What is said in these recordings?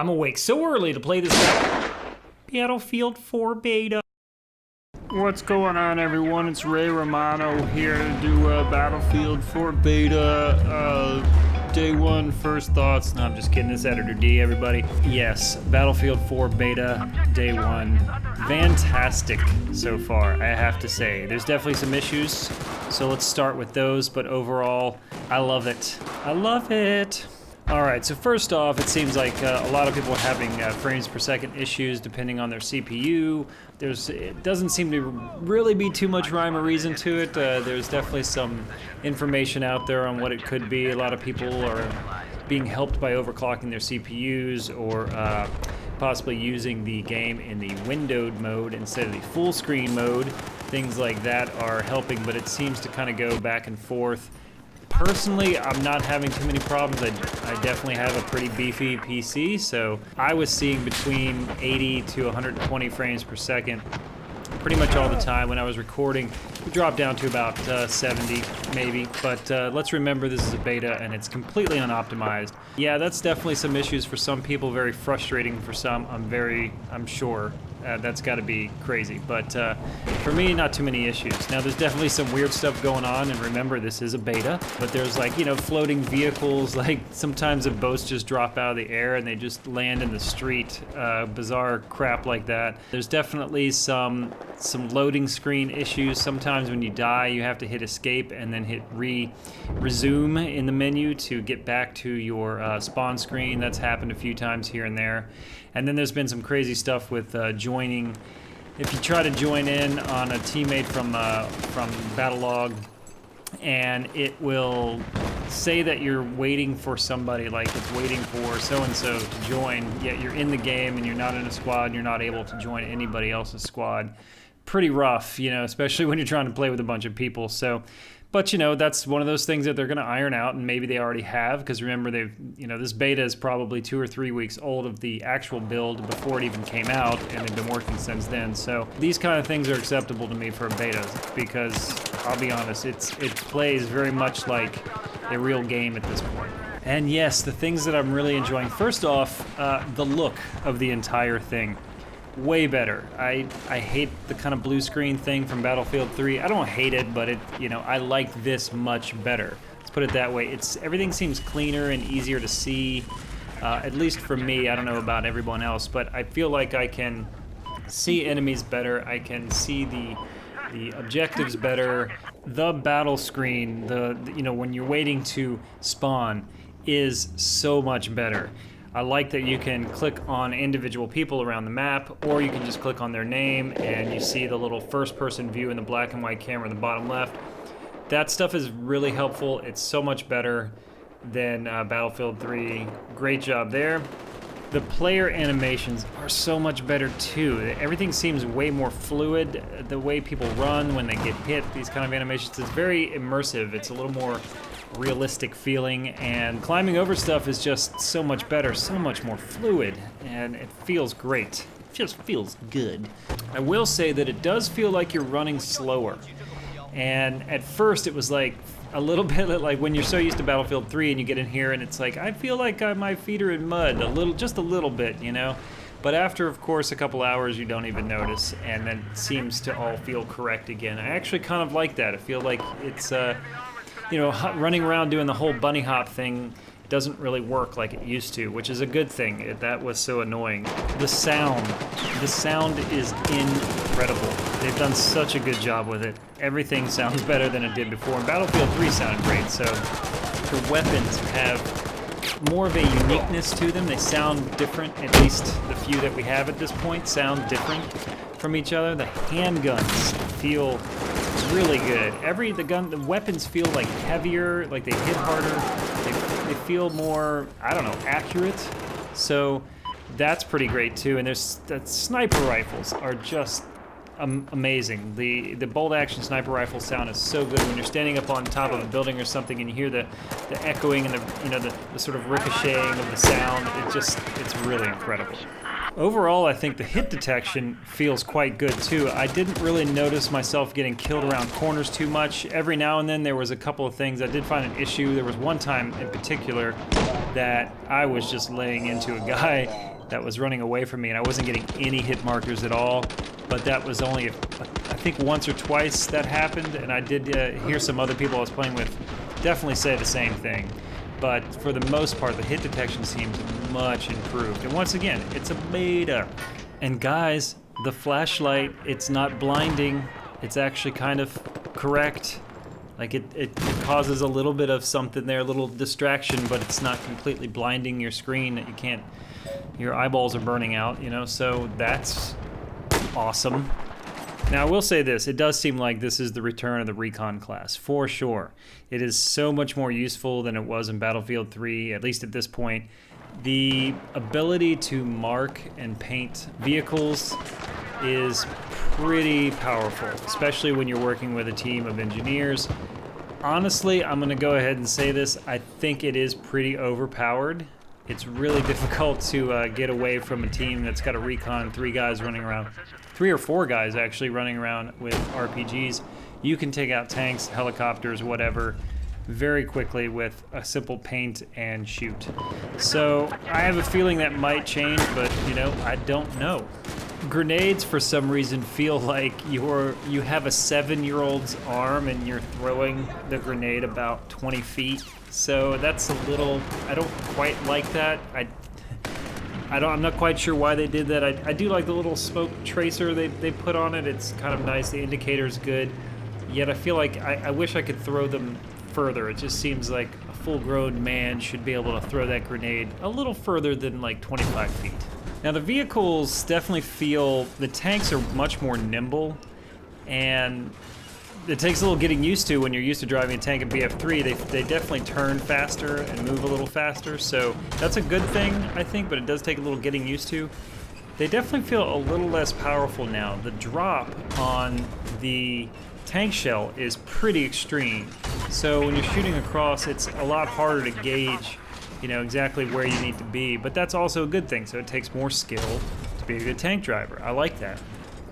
I'm awake so early to play this Battlefield 4 beta. What's going on, everyone? It's Ray Romano here to do Battlefield 4 beta, day one, first thoughts. No, I'm just kidding. It's Editor D, everybody. Yes, Battlefield 4 beta, day one. Fantastic so far, I have to say. There's definitely some issues, so let's start with those, but overall, I love it. I love it. Alright, so first off, it seems like a lot of people are having frames per second issues depending on their CPU. It doesn't seem to really be too much rhyme or reason to it. There's definitely some information out there on what it could be. A lot of people are being helped by overclocking their CPUs or possibly using the game in the windowed mode instead of the full screen mode. Things like that are helping, but it seems to kind of go back and forth. Personally, I'm not having too many problems. I definitely have a pretty beefy PC, so I was seeing between 80 to 120 frames per second pretty much all the time. When I was recording, it dropped down to about 70 maybe, but let's remember this is a beta and it's completely unoptimized. Yeah, that's definitely some issues for some people, very frustrating for some. I'm sure. That's got to be crazy, but for me, not too many issues. Now, there's definitely some weird stuff going on, and remember, this is a beta, but there's like, you know, floating vehicles, like sometimes the boats just drop out of the air and they just land in the street, bizarre crap like that. There's definitely some loading screen issues. Sometimes when you die, you have to hit escape and then hit resume in the menu to get back to your spawn screen. That's happened a few times here and there. And then there's been some crazy stuff with joining. If you try to join in on a teammate from Battlelog, and it will say that you're waiting for somebody, like it's waiting for so-and-so to join, yet you're in the game and you're not in a squad and you're not able to join anybody else's squad. Pretty rough, you know, especially when you're trying to play with a bunch of people. So, but you know, that's one of those things that they're going to iron out, and maybe they already have, because remember, this beta is probably 2 or 3 weeks old of the actual build before it even came out, and they've been working since then. So these kind of things are acceptable to me for a beta, because I'll be honest, it plays very much like a real game at this point. And yes, the things that I'm really enjoying. First off, the look of the entire thing. Way better. I hate the kind of blue screen thing from Battlefield 3. I don't hate it, but I like this much better. Let's put it that way. Everything seems cleaner and easier to see, at least for me. I don't know about everyone else, but I feel like I can see enemies better. I can see the objectives better. The battle screen, when you're waiting to spawn, is so much better. I like that you can click on individual people around the map, or you can just click on their name and you see the little first-person view in the black and white camera in the bottom left. That stuff is really helpful. It's so much better than Battlefield 3. Great job there. The player animations are so much better too. Everything seems way more fluid. The way people run when they get hit, these kind of animations, it's very immersive. It's a little more realistic feeling, and climbing over stuff is just so much better, so much more fluid, and it feels great. It just feels good. I will say that it does feel like you're running slower, and at first it was like a little bit like when you're so used to Battlefield 3 and you get in here and it's like, I feel like my feet are in mud, just a little bit, you know? But after, of course, a couple hours, you don't even notice, and then it seems to all feel correct again. I actually kind of like that. I feel like it's running around doing the whole bunny hop thing doesn't really work like it used to, which is a good thing. That was so annoying. The sound is incredible. They've done such a good job with it. Everything sounds better than it did before. And Battlefield 3 sounded great, so the weapons have more of a uniqueness to them. They sound different, at least the few that we have at this point sound different from each other. The handguns feel really good. The weapons feel like heavier, like they hit harder. They feel more, I don't know, accurate. So that's pretty great too. And the sniper rifles are just amazing. The bolt action sniper rifle sound is so good when you're standing up on top of a building or something and you hear the echoing and the sort of ricocheting of the sound. It's really incredible. Overall, I think the hit detection feels quite good too. I didn't really notice myself getting killed around corners too much. Every now and then there was a couple of things I did find an issue. There was one time in particular that I was just laying into a guy that was running away from me and I wasn't getting any hit markers at all. But that was only, I think, once or twice that happened, and I did hear some other people I was playing with definitely say the same thing. But for the most part, the hit detection seems much improved. And once again, it's a beta. And guys, the flashlight, it's not blinding. It's actually kind of correct. Like it causes a little bit of something there, a little distraction, but it's not completely blinding your screen that you can't, your eyeballs are burning out, you know, so that's awesome. Now, I will say this, it does seem like this is the return of the recon class, for sure. It is so much more useful than it was in Battlefield 3, at least at this point. The ability to mark and paint vehicles is pretty powerful, especially when you're working with a team of engineers. Honestly, I'm gonna go ahead and say this, I think it is pretty overpowered. It's really difficult to get away from a team that's got a recon, 3 guys running around. 3 or 4 guys actually running around with RPGs. You can take out tanks, helicopters, whatever, very quickly with a simple paint and shoot. So I have a feeling that might change, but you know, I don't know. Grenades, for some reason, feel like you have a 7-year-old's arm and you're throwing the grenade about 20 feet. So that's a little, I don't quite like that. I'm not quite sure why they did that. I do like the little smoke tracer they put on it. It's kind of nice. The indicator's good. Yet I feel like I wish I could throw them further. It just seems like a full-grown man should be able to throw that grenade a little further than like 25 feet. Now the vehicles definitely feel, the tanks are much more nimble, and it takes a little getting used to when you're used to driving a tank in BF3. They definitely turn faster and move a little faster, so that's a good thing, I think, but it does take a little getting used to. They definitely feel a little less powerful now. The drop on the tank shell is pretty extreme, so when you're shooting across, it's a lot harder to gauge, you know, exactly where you need to be, but that's also a good thing, so it takes more skill to be a good tank driver. I like that.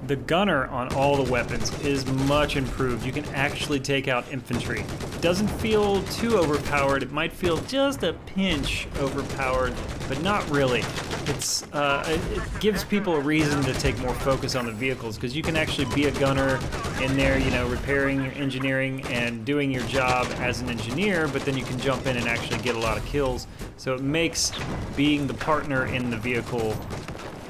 The gunner on all the weapons is much improved. You can actually take out infantry. It doesn't feel too overpowered. It might feel just a pinch overpowered, but not really. It gives people a reason to take more focus on the vehicles, because you can actually be a gunner in there, you know, repairing your engineering and doing your job as an engineer, but then you can jump in and actually get a lot of kills. So it makes being the partner in the vehicle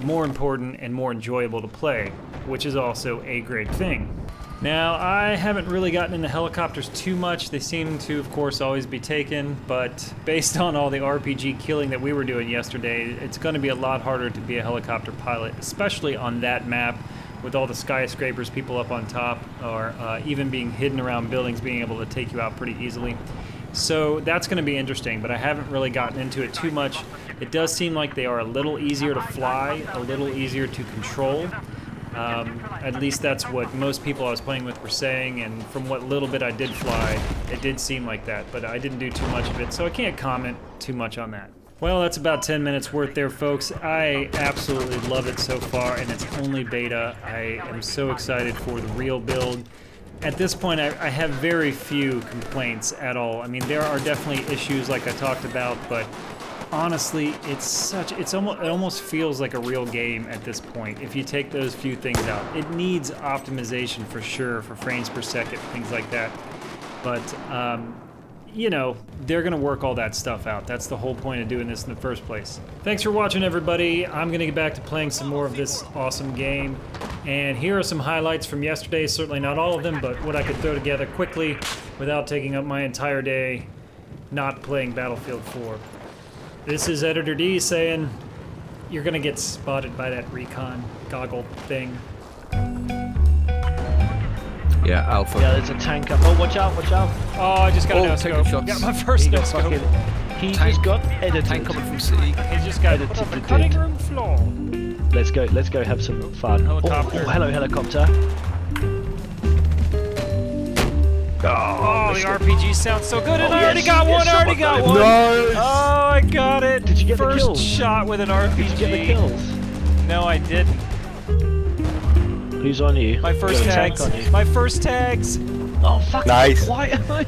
more important and more enjoyable to play, which is also a great thing. Now, I haven't really gotten into helicopters too much. They seem to, of course, always be taken, but based on all the RPG killing that we were doing yesterday, it's going to be a lot harder to be a helicopter pilot, especially on that map with all the skyscrapers, people up on top, or even being hidden around buildings, being able to take you out pretty easily. So that's going to be interesting, but I haven't really gotten into it too much. It does seem like they are a little easier to fly, a little easier to control. At least that's what most people I was playing with were saying, and from what little bit I did fly, it did seem like that, but I didn't do too much of it, so I can't comment too much on that. Well, that's about 10 minutes worth there, folks. I absolutely love it so far, and it's only beta. I am so excited for the real build. At this point, I have very few complaints at all. I mean, there are definitely issues like I talked about, but honestly, it almost feels like a real game at this point if you take those few things out. It needs optimization for sure, for frames per second, things like that. But, you know, they're gonna work all that stuff out. That's the whole point of doing this in the first place. Thanks for watching, everybody. I'm gonna get back to playing some more of this awesome game. And here are some highlights from yesterday. Certainly not all of them, but what I could throw together quickly without taking up my entire day not playing Battlefield 4. This is Editor D saying, you're gonna get spotted by that recon goggle thing. Yeah, Alpha. Yeah, there's a tank up. Oh, watch out, watch out. Oh, I just got a no-scope. Got my first no-scope. He just got edited. Tank coming from C. He just got edited. on the cutting room floor. Let's go have some fun. Helicopter. Oh, hello, helicopter. Oh, the RPG sounds so good, and I already got one, Nice! Oh, I got it! Did you get First the kills? shot with an RPG. Did you get the kills? No, I didn't. Who's on you? My first Got a tank tags. on you. My first tags. Oh fuck! Nice. Why am I?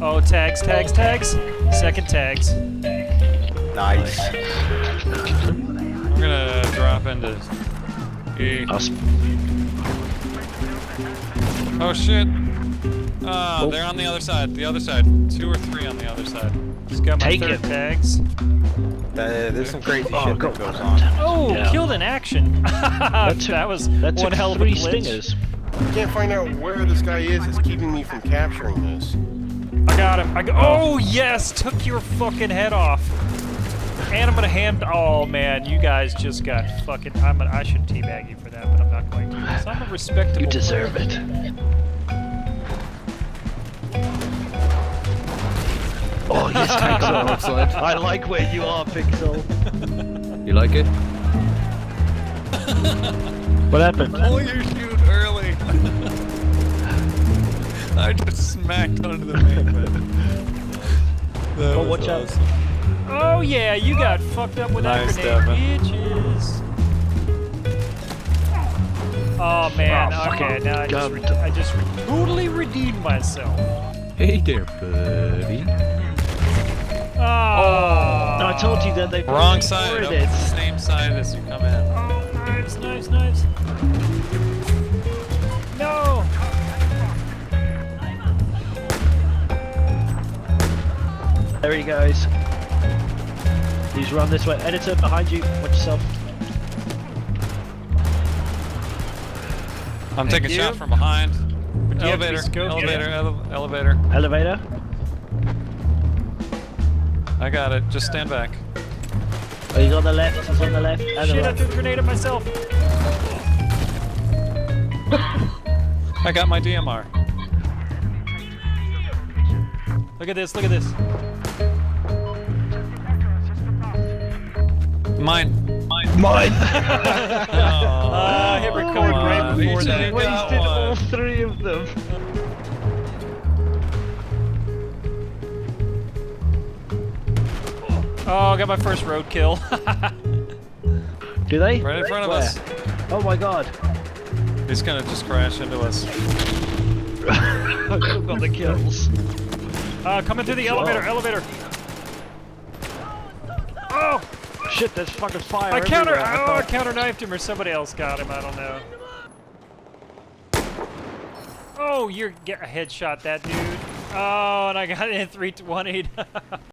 Oh, tags, tags, tags. Second tags. Nice. I'm gonna drop into E. I'll sp- Oh shit! They're on the other side. The other side. 2 or 3 on the other side. Just got my Take third it. tags. There's some crazy Oh, shit got that goes one. on. Oh, Yeah. killed in action. that was That one took hell of a 3 glitch. stingers. I can't find out where this guy is. It's keeping me from capturing this. I got him. Oh yes, took your fucking head off. And I'm gonna hand. Oh man, you guys just got fucking. I should teabag you for that, but I'm not going to. Because I'm a respectable. You deserve it. Oh yes, Pixel. Outside. I like where you are, Pixel. You like it? What happened? Oh, you shoot early. I just smacked onto the main bed. Oh, watch out. Oh yeah, you got fucked up with that Nice, grenade, bitches. Oh man, Oh, okay, now I God. just totally redeemed myself. Hey there, buddy. Oh, No, I told you that they Wrong side. recorded Up it. the same side as you come in. Oh, nice, nice, nice. No. There he goes. He's run this way. Editor, behind you. Watch yourself. I'm taking you. shot from behind. Would you have to be Elevator. scoped? Elevator. Elevator. Elevator. I got it. Just stand back. Oh, he's on the left. He's on the left. And the Shit, I right. threw a grenade at myself. I got my DMR. Look at this, look at this. Mine. Hit record right before Each that. of you got Wasted all one. 3 of them. Oh, I got my first roadkill. Do they? Right in front of Where? us. Oh my god. He's gonna just crash into us. I've still got the kills. Coming through the elevator, elevator. Oh, Shit, there's fucking fire I everywhere. counter knifed him, or somebody else got him. I don't know. Oh, you're get a headshot that dude. Oh, and I got it in 320.